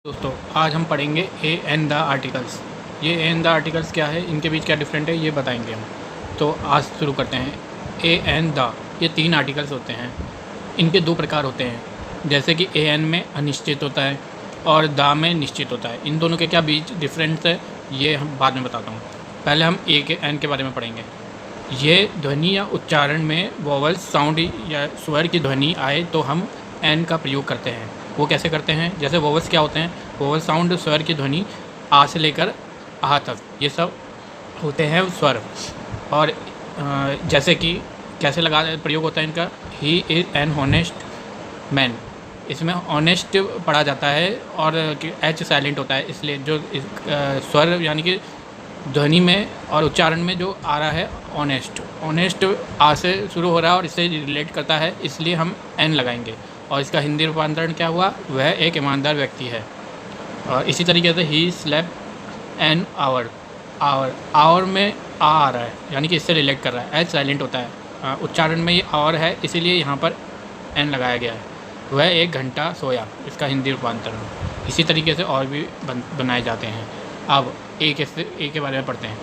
दोस्तों आज हम पढ़ेंगे ए एंड द आर्टिकल्स। ये ए एंड द आर्टिकल्स क्या है, इनके बीच क्या डिफरेंट है, ये बताएंगे हम। तो आज शुरू करते हैं। ए एंड द, ये तीन आर्टिकल्स होते हैं। इनके दो प्रकार होते हैं, जैसे कि ए एन में अनिश्चित होता है और द में निश्चित होता है। इन दोनों के क्या बीच डिफरेंस है ये हम बाद में बताता हूँ। पहले हम ए के एन के बारे में पढ़ेंगे। ये ध्वनि या उच्चारण में वोवल साउंड या स्वर की ध्वनि आए तो हम एन का प्रयोग करते हैं। वो कैसे करते हैं, जैसे वोवल्स क्या होते हैं, वोवल साउंड स्वर की ध्वनि आ से लेकर आ तक, ये सब होते हैं स्वर। और जैसे कि कैसे लगा प्रयोग होता है इनका, he is an honest man. इसमें ऑनेस्ट पढ़ा जाता है और एच साइलेंट होता है, इसलिए जो स्वर यानी कि ध्वनि में और उच्चारण में जो आ रहा है ऑनेस्ट आ से शुरू हो रहा है और इससे रिलेट करता है, इसलिए हम एन लगाएंगे। और इसका हिंदी रूपांतरण क्या हुआ, वह एक ईमानदार व्यक्ति है। और इसी तरीके से ही स्लेप्ट एन आवर में आ रहा है, यानी कि इससे रिलेट कर रहा है, एच साइलेंट होता है। उच्चारण में ये और है, इसीलिए यहाँ पर एन लगाया गया है। वह 1 घंटा सोया, इसका हिंदी रूपांतरण। इसी तरीके से और भी बनाए जाते हैं। अब ए के बारे में पढ़ते हैं।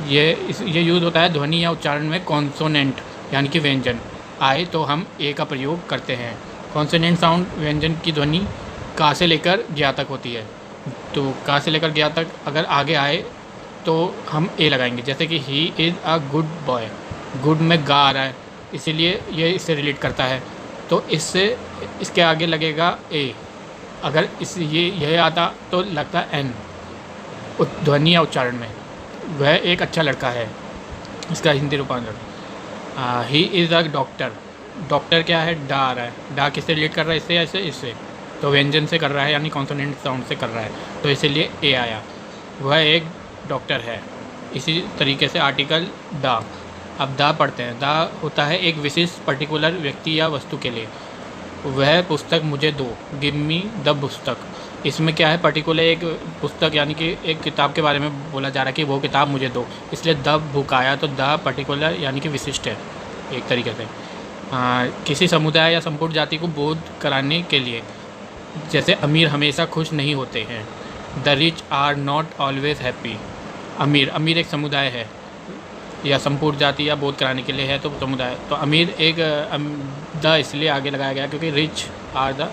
ये यूज़ होता है ध्वनि या उच्चारण में कॉन्सोनेंट यानी कि व्यंजन आए तो हम ए का प्रयोग करते हैं। कॉन्सोनेंट साउंड व्यंजन की ध्वनि का से लेकर ज्ञा तक होती है, तो का से लेकर ज्ञा तक अगर आगे आए तो हम ए लगाएंगे। जैसे कि he is a good boy, good में गा आ रहा है, इसीलिए ये इससे रिलेट करता है, तो इसके आगे लगेगा ए। अगर यह आता तो लगता एन ध्वनि या उच्चारण में। वह एक अच्छा लड़का है, इसका हिंदी रूपांतरण। ही इज़ अ डॉक्टर क्या है, डा आ रहा है, डा किससे रिलेट कर रहा है, इससे इससे तो व्यंजन से कर रहा है, यानी कॉन्सोनेंट साउंड से कर रहा है, तो इसीलिए ए आया। वह एक डॉक्टर है। इसी तरीके से आर्टिकल द। अब द पढ़ते हैं। द होता है एक विशिष्ट पर्टिकुलर व्यक्ति या वस्तु के लिए। वह पुस्तक मुझे दो, गिव मी द पुस्तक। इसमें क्या है, पर्टिकुलर एक पुस्तक यानी कि एक किताब के बारे में बोला जा रहा है कि वो किताब मुझे दो, इसलिए द बुक आया। तो द पर्टिकुलर यानी कि विशिष्ट है एक तरीके से। किसी समुदाय या संपूर्ण जाति को बोध कराने के लिए, जैसे अमीर हमेशा खुश नहीं होते हैं। The rich are not always happy. अमीर एक समुदाय है या संपूर्ण जाति या बोध कराने के लिए है तो समुदाय, तो अमीर एक द इसलिए आगे लगाया गया क्योंकि rich are the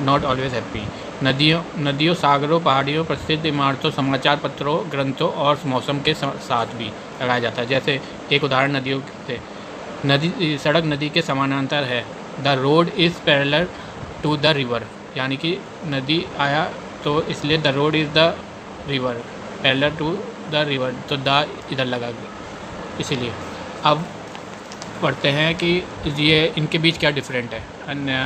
not always happy. नदियों, सागरों, पहाड़ियों, प्रसिद्ध इमारतों, समाचार पत्रों, ग्रंथों और मौसम के साथ भी लगाया जाता है। जैसे एक उदाहरण नदियों से, सड़क नदी के समानांतर है। The road is parallel to the river, यानी कि नदी आया तो इसलिए the road is the river parallel to the river, तो द इधर लगा गया इसीलिए। अब पढ़ते हैं कि ये इनके बीच क्या डिफरेंट है।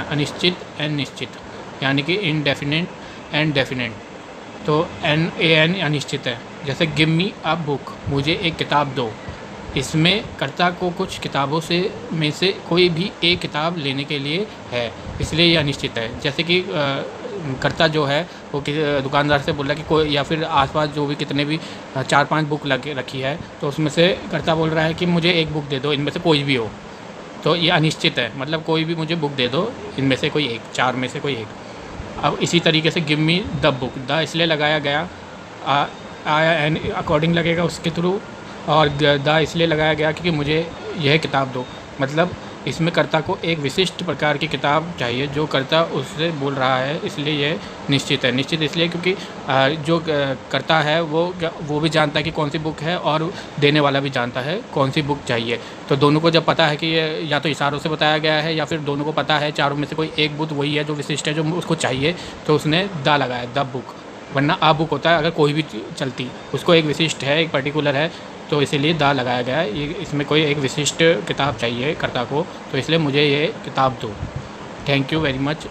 अनिश्चित एंड निश्चित, यानी कि इनडेफिनेट एंड डेफिनेट। तो एन अनिश्चित है। जैसे गिव मी अ बुक, मुझे एक किताब दो। इसमें कर्ता को कुछ किताबों में से कोई भी एक किताब लेने के लिए है, इसलिए ये अनिश्चित है। जैसे कि कर्ता जो है वो दुकानदार से बोल रहा है कि कोई, या फिर आसपास जो भी कितने भी 4-5 बुक रखी है, तो उसमें से कर्ता बोल रहा है कि मुझे एक बुक दे दो, इनमें से कोई भी हो। तो ये अनिश्चित है, मतलब कोई भी मुझे बुक दे दो, इनमें से कोई एक, 4 में से कोई एक। अब इसी तरीके से give me the book, the इसलिए लगाया गया, आया एन अकॉर्डिंग लगेगा उसके थ्रू, और द इसलिए लगाया गया क्योंकि मुझे यह किताब दो। मतलब इसमें कर्ता को एक विशिष्ट प्रकार की किताब चाहिए जो कर्ता उससे बोल रहा है, इसलिए यह निश्चित है। निश्चित इसलिए क्योंकि जो कर्ता है वो भी जानता है कि कौन सी बुक है और देने वाला भी जानता है कौन सी बुक चाहिए। तो दोनों को जब पता है कि ये या तो इशारों से बताया गया है या फिर दोनों को पता है चारों में से कोई एक बुक वही है जो विशिष्ट है जो उसको चाहिए, तो उसने द लगाया, द बुक। वरना आ बुक होता है अगर कोई भी चलती, उसको एक विशिष्ट है, एक पर्टिकुलर है, तो इसीलिए द लगाया गया है। ये इसमें कोई एक विशिष्ट किताब चाहिए कर्ता को, तो इसलिए मुझे ये किताब दो। Thank you very much.